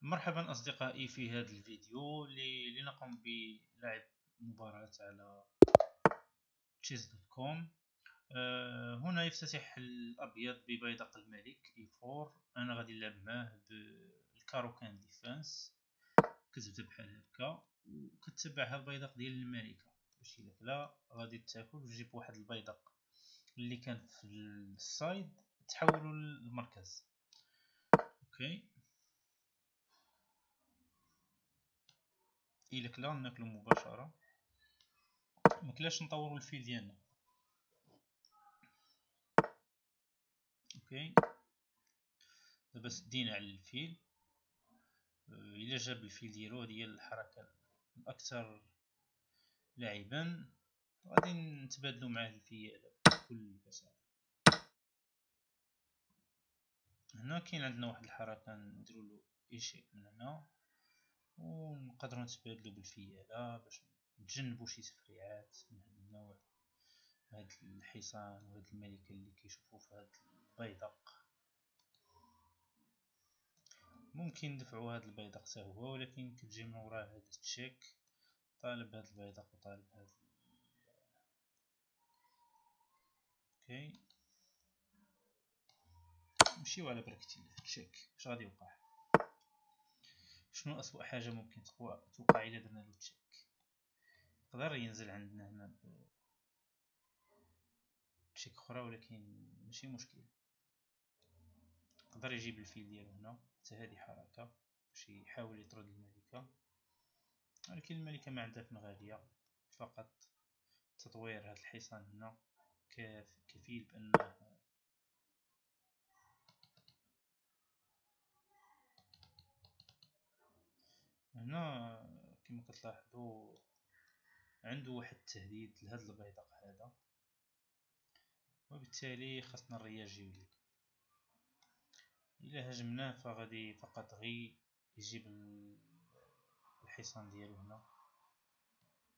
مرحبا أصدقائي، في هذا الفيديو لنقوم بلعب مباراة على chess.com. هنا يفتتح الأبيض ببيدق الملك e4. أنا غادي نلعب معاه بالكاروكان ديفانس. كتبدا بحال هكا وكتبعها البيدق ديال الملكة باش إلا كلا غادي تاكل وتجيب واحد البيدق اللي كان في السايد تحولو للمركز. اوكي، إلا كلا ناكلو مباشرة، مكلاش نطورو الفيل ديالنا. اوكي، دابا سدينا على الفيل. الا جاب الفيل ديالو، هذه هي الحركه الاكثر لاعبا، غادي نتبادلوا معاه الفيل بكل بساطه. هنا كاين عندنا واحد الحركه نديروا له ايشيك من هنا ونقدروا نتبادلوا بالفياله باش نتجنبوا شي تفريعات من هذا النوع. هاد الحصان وهاد الملكه اللي كيشوفوا في هاد البيدق ممكن ندفعوا هاد البيدق حتى هو، ولكن كتجي من وراه هاد التشيك. طالب هاد البيدق وطالب هاد. اوكي، نمشيو على بركة الله. تشيك، اش غادي يوقع؟ شنو أسوأ حاجة ممكن توقع إلا درنا له تشيك؟ يقدر ينزل عندنا هنا بتشيك أخرى، ولكن ماشي مشكل. يقدر يجيب الفيل ديالو هنا، حتى هادي حركة باش يحاول يطرد الملكة، ولكن الملكة ما عندها فين غادية. فقط تطوير هاد الحصان هنا كفيل بأنه هنا كما كتلاحظوا عنده واحد التهديد لهاد البيدق هذا، وبالتالي خاصنا نرياجيو ليه. إلا هجمناه فغادي فقط غي يجيب الحصان ديالو هنا،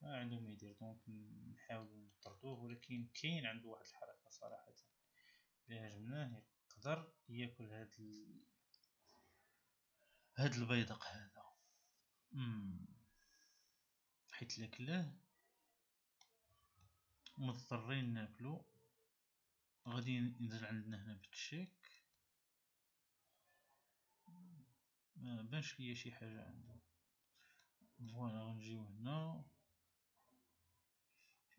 ما عنده ما يدير. دونك نحاولو نطردوه، ولكن كاين عنده واحد الحركة صراحة. إلا هجمناه يقدر ياكل هاد البيدق هذا. حيت إلا كلاه مضطرين ناكلو. غادي ينزل عندنا هنا بالتشيك، ما بانش ليا شي حاجة عنده. فوالا غنجيو هنا،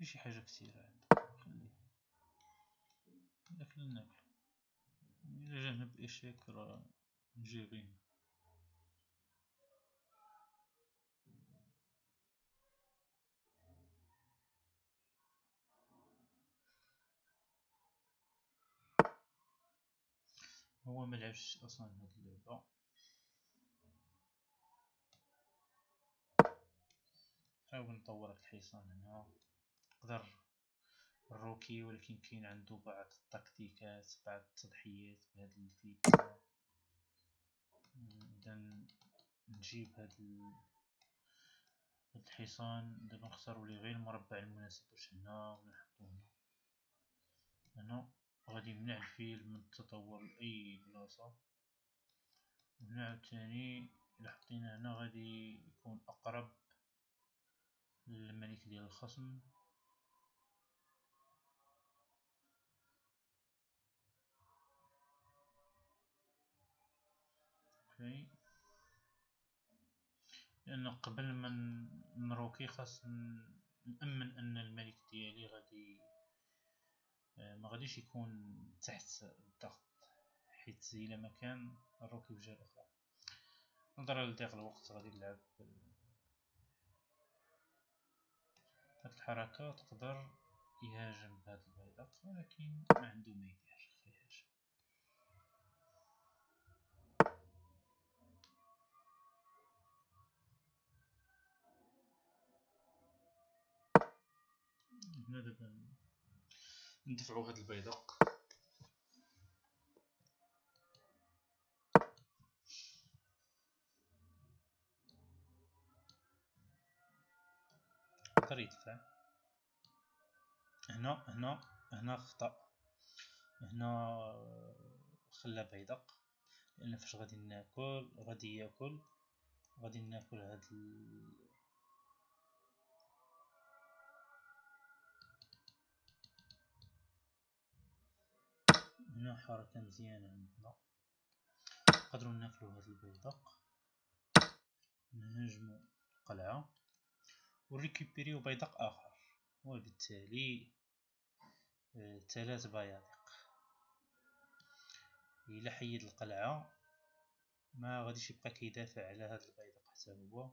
شي حاجة كثيرة عنده. خليه ناكلو. إلا جانا بإشيك راه نجيرين. هو ملعبش أصلا هاد اللعبة. نحاول نطور هاد الحصان هنا. نقدر الروكي، ولكن كاين عنده بعض التكتيكات، بعض التضحيات بهاد الفيل. إذا نجيب هاد الحصان دابا نختارو ليه غير المربع المناسب باش هنا ونحطو هنا غادي يمنع الفيل من التطور لأي بلاصة. وهنا عاوتاني إلا حطينا هنا غادي يكون أقرب للملك ديال الخصم. اوكي، لأن قبل ما نروكي خاص نأمن أن الملك ديالي غادي ما غاديش يكون تحت الضغط، حيت إلا ما كان الروكي بجهة أخرى. نظرا لضيق الوقت غادي نلعب هاد الحركة. تقدر يهاجم بهاد البيدق، ولكن ما عنده ما يدير، خيهاجم. هنا دابا ندفعو هاد البيدق. يقدر يدفع هنا خطأ. هنا خلى بيدق، لان فاش غادي ناكل غادي ياكل، غادي ناكل هاد هنا حركة مزيانة عندنا. نقدروا ناكلو هاد البيدق، نهاجمو القلعة وريكوبيريو بيدق اخر، وبالتالي 3 بيادق. الى حيد القلعة ما غاديش يبقى كيدافع على هاد البيدق حتى هو،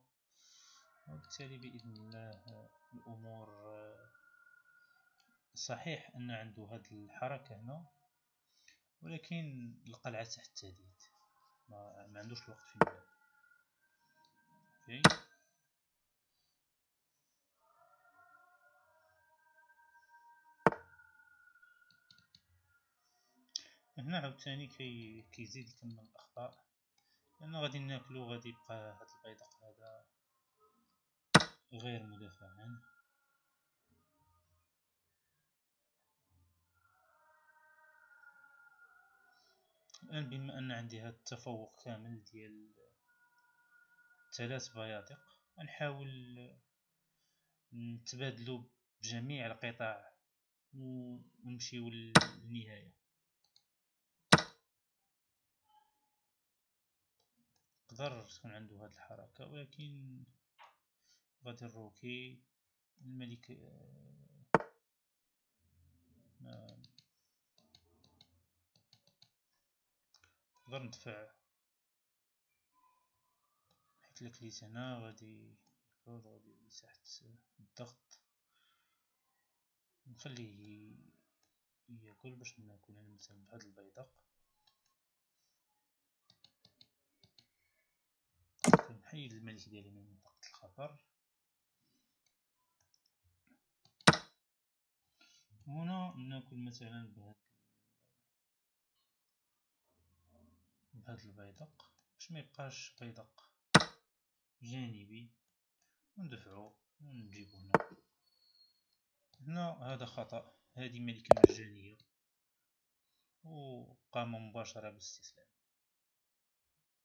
وبالتالي باذن الله الامور صحيح ان عنده هاد الحركة هنا، ولكن القلعة تحت التهديد، ما عندوش الوقت في اللعب. اوكي هنا عاوتاني كيزيد يكمل الاخطاء، لان غادي ناكلو غادي يبقى هاد البيدق هذا غير مدافعا. الان بما ان عندي هاد التفوق كامل ديال 3 بيادق، غنحاول نتبادلو بجميع القطع ونمشيو للنهاية. يقدر تكون عنده هاد الحركة، ولكن غادي الروكي الملك نقدر ندفع، حيت الكليت هنا غادي يولي تحت الضغط. نخليه ياكل باش ناكل انا مثلا بهاد البيدق. نحيد الملك ديالي من منطقة الخطر. هنا ناكل مثلا بهاد البيدق باش ما يبقاش بيدق جانبي، وندفعو ونجيبو هنا. هذا خطأ، هذه ملكة مجانية وقام مباشرة بالاستسلام.